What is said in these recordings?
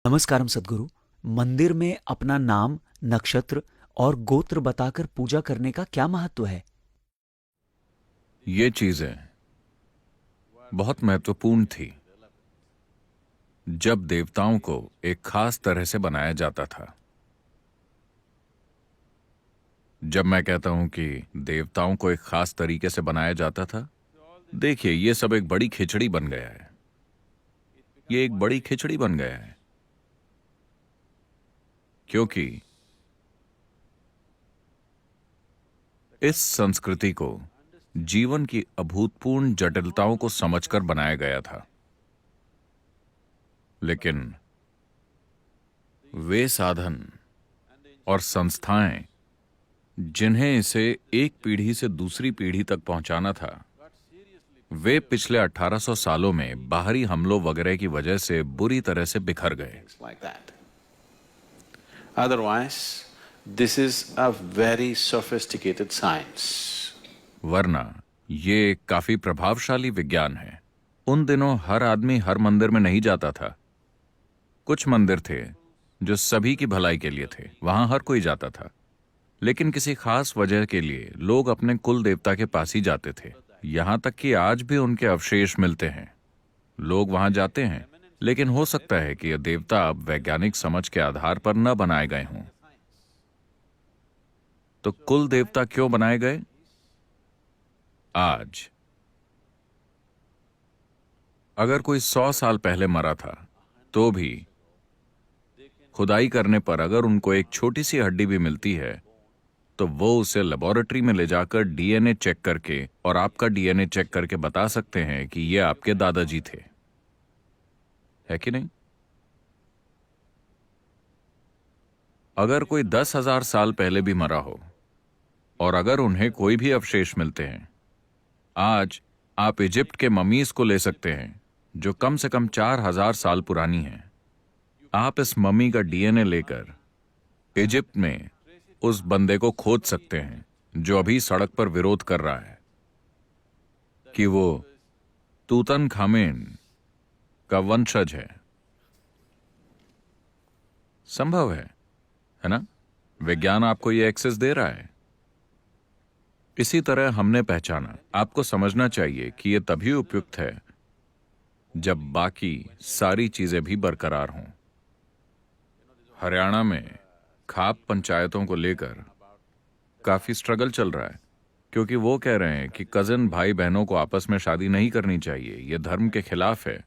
नमस्कारम सद्गुरु। मंदिर में अपना नाम, नक्षत्र और गोत्र बताकर पूजा करने का क्या महत्व है? ये चीजें बहुत महत्वपूर्ण थी जब देवताओं को एक खास तरह से बनाया जाता था। जब मैं कहता हूं कि देवताओं को एक खास तरीके से बनाया जाता था, देखिए ये सब एक बड़ी खिचड़ी बन गया है। ये एक बड़ी खिचड़ी बन गया है क्योंकि इस संस्कृति को जीवन की अभूतपूर्ण जटिलताओं को समझकर बनाया गया था। लेकिन वे साधन और संस्थाएं जिन्हें इसे एक पीढ़ी से दूसरी पीढ़ी तक पहुंचाना था, वे पिछले 1800 सालों में बाहरी हमलों वगैरह की वजह से बुरी तरह से बिखर गए। like that. Otherwise, this is a very sophisticated science. वरना ये एक काफी प्रभावशाली विज्ञान है। उन दिनों हर आदमी हर मंदिर में नहीं जाता था। कुछ मंदिर थे जो सभी की भलाई के लिए थे, वहां हर कोई जाता था। लेकिन किसी खास वजह के लिए लोग अपने कुल देवता के पास ही जाते थे। यहां तक कि आज भी उनके अवशेष मिलते हैं। लोग वहां जाते हैं, लेकिन हो सकता है कि यह देवता अब वैज्ञानिक समझ के आधार पर न बनाए गए हों। तो कुल देवता क्यों बनाए गए? आज अगर कोई 100 साल पहले मरा था, तो भी खुदाई करने पर अगर उनको एक छोटी सी हड्डी भी मिलती है, तो वो उसे लेबोरेटरी में ले जाकर डीएनए चेक करके और आपका डीएनए चेक करके बता सकते हैं कि ये आपके दादाजी थे। है कि नहीं? अगर कोई 10,000 साल पहले भी मरा हो और अगर उन्हें कोई भी अवशेष मिलते हैं, आज आप इजिप्ट के ममीज को ले सकते हैं जो कम से कम 4,000 साल पुरानी है। आप इस मम्मी का डीएनए लेकर इजिप्ट में उस बंदे को खोज सकते हैं जो अभी सड़क पर विरोध कर रहा है कि वो तूतनखामेन का वंशज है। संभव है ना? विज्ञान आपको ये एक्सेस दे रहा है। इसी तरह हमने पहचाना। आपको समझना चाहिए कि यह तभी उपयुक्त है जब बाकी सारी चीजें भी बरकरार हों। हरियाणा में खाप पंचायतों को लेकर काफी स्ट्रगल चल रहा है, क्योंकि वो कह रहे हैं कि कजिन भाई बहनों को आपस में शादी नहीं करनी चाहिए, यह धर्म के खिलाफ है।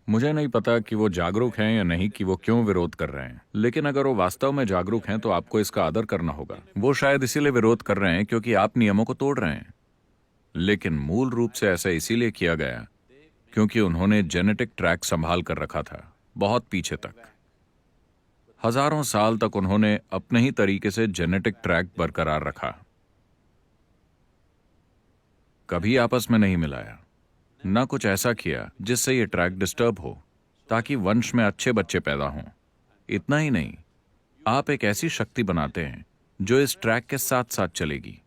मुझे नहीं पता कि वो जागरूक हैं या नहीं, कि वो क्यों विरोध कर रहे हैं, लेकिन अगर वो वास्तव में जागरूक हैं तो आपको इसका आदर करना होगा। वो शायद इसीलिए विरोध कर रहे हैं क्योंकि आप नियमों को तोड़ रहे हैं, लेकिन मूल रूप से ऐसा इसीलिए किया गया क्योंकि उन्होंने जेनेटिक ट्रैक संभाल कर रखा था। बहुत पीछे तक, हजारों साल तक उन्होंने अपने ही तरीके से जेनेटिक ट्रैक बरकरार रखा। कभी आपस में नहीं मिलाया, ना कुछ ऐसा किया जिससे ये ट्रैक डिस्टर्ब हो, ताकि वंश में अच्छे बच्चे पैदा हों। इतना ही नहीं, आप एक ऐसी शक्ति बनाते हैं जो इस ट्रैक के साथ साथ चलेगी।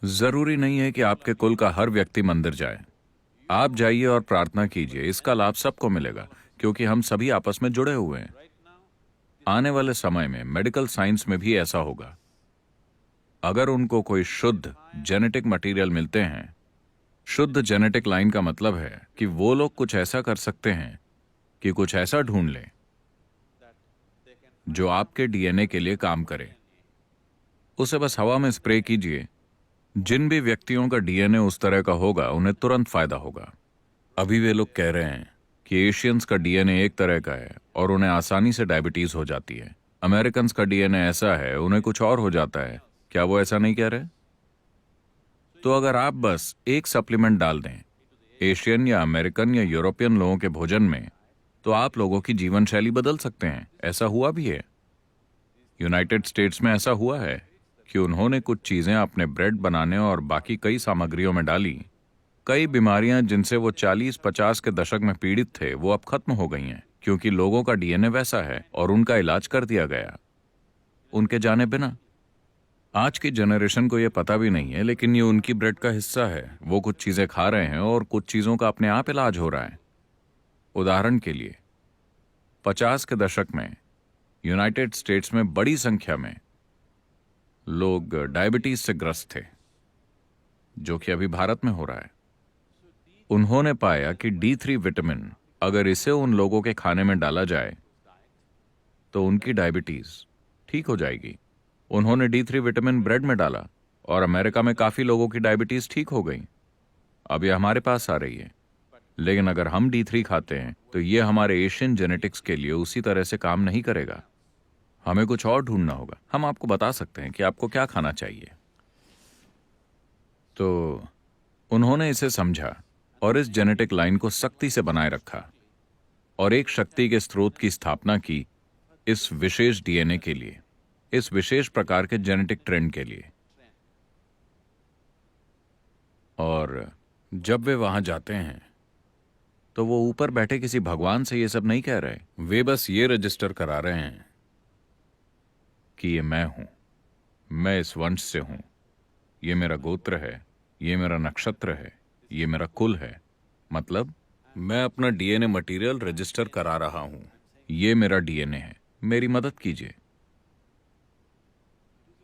जरूरी नहीं है कि आपके कुल का हर व्यक्ति मंदिर जाए। आप जाइए और प्रार्थना कीजिए, इसका लाभ सबको मिलेगा क्योंकि हम सभी आपस में जुड़े हुए हैं। आने वाले समय में मेडिकल साइंस में भी ऐसा होगा। अगर उनको कोई शुद्ध जेनेटिक मटेरियल मिलते हैं, शुद्ध जेनेटिक लाइन का मतलब है कि वो लोग कुछ ऐसा कर सकते हैं कि कुछ ऐसा ढूंढ लें जो आपके डीएनए के लिए काम करे। उसे बस हवा में स्प्रे कीजिए। जिन भी व्यक्तियों का डीएनए उस तरह का होगा, उन्हें तुरंत फायदा होगा। अभी वे लोग कह रहे हैं कि एशियंस का डीएनए एक तरह का है और उन्हें आसानी से डायबिटीज हो जाती है। अमेरिकन्स का डीएनए ऐसा है, उन्हें कुछ और हो जाता है। क्या वो ऐसा नहीं कह रहे? तो अगर आप बस एक सप्लीमेंट डाल दें एशियन या अमेरिकन या यूरोपियन लोगों के भोजन में, तो आप लोगों की जीवन शैली बदल सकते हैं। ऐसा हुआ भी है। यूनाइटेड स्टेट्स में ऐसा हुआ है कि उन्होंने कुछ चीजें अपने ब्रेड बनाने और बाकी कई सामग्रियों में डाली। कई बीमारियां जिनसे वो 40-50 के दशक में पीड़ित थे, वो अब खत्म हो गई हैं क्योंकि लोगों का डीएनए वैसा है और उनका इलाज कर दिया गया उनके जाने बिना। आज की जनरेशन को ये पता भी नहीं है, लेकिन ये उनकी ब्रेड का हिस्सा है। वो कुछ चीजें खा रहे हैं और कुछ चीजों का अपने आप इलाज हो रहा है। उदाहरण के लिए 50 के दशक में यूनाइटेड स्टेट्स में बड़ी संख्या में लोग डायबिटीज से ग्रस्त थे, जो कि अभी भारत में हो रहा है। उन्होंने पाया कि D3 विटामिन अगर इसे उन लोगों के खाने में डाला जाए तो उनकी डायबिटीज ठीक हो जाएगी। उन्होंने D3 विटामिन ब्रेड में डाला और अमेरिका में काफी लोगों की डायबिटीज ठीक हो गई। अब ये हमारे पास आ रही है। लेकिन अगर हम D3 खाते हैं तो ये हमारे एशियन जेनेटिक्स के लिए उसी तरह से काम नहीं करेगा। हमें कुछ और ढूंढना होगा। हम आपको बता सकते हैं कि आपको क्या खाना चाहिए। तो उन्होंने इसे समझा और इस जेनेटिक लाइन को सख्ती से बनाए रखा और एक शक्ति के स्रोत की स्थापना की इस विशेष DNA के लिए, इस विशेष प्रकार के जेनेटिक ट्रेंड के लिए। और जब वे वहां जाते हैं तो वो ऊपर बैठे किसी भगवान से ये सब नहीं कह रहे। वे बस ये रजिस्टर करा रहे हैं कि ये मैं हूं, मैं इस वंश से हूं, ये मेरा गोत्र है, ये मेरा नक्षत्र है, ये मेरा कुल है। मतलब मैं अपना DNA मटेरियल रजिस्टर करा रहा हूं। ये मेरा DNA है, मेरी मदद कीजिए।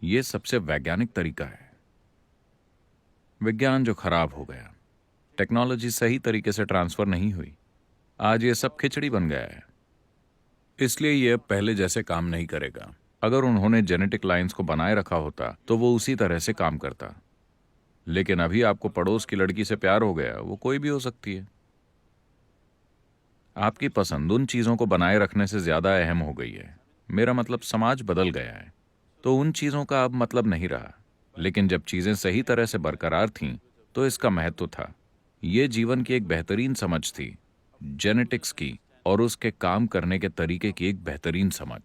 ये सबसे वैज्ञानिक तरीका है। विज्ञान जो खराब हो गया, टेक्नोलॉजी सही तरीके से ट्रांसफर नहीं हुई, आज ये सब खिचड़ी बन गया है। इसलिए ये अब पहले जैसे काम नहीं करेगा। अगर उन्होंने जेनेटिक लाइंस को बनाए रखा होता तो वो उसी तरह से काम करता। लेकिन अभी आपको पड़ोस की लड़की से प्यार हो गया, वो कोई भी हो सकती है। आपकी पसंद उन चीजों को बनाए रखने से ज्यादा अहम हो गई है। मेरा मतलब समाज बदल गया है, तो उन चीजों का अब मतलब नहीं रहा। लेकिन जब चीजें सही तरह से बरकरार थीं तो इसका महत्व था। यह जीवन की एक बेहतरीन समझ थी, जेनेटिक्स की और उसके काम करने के तरीके की एक बेहतरीन समझ।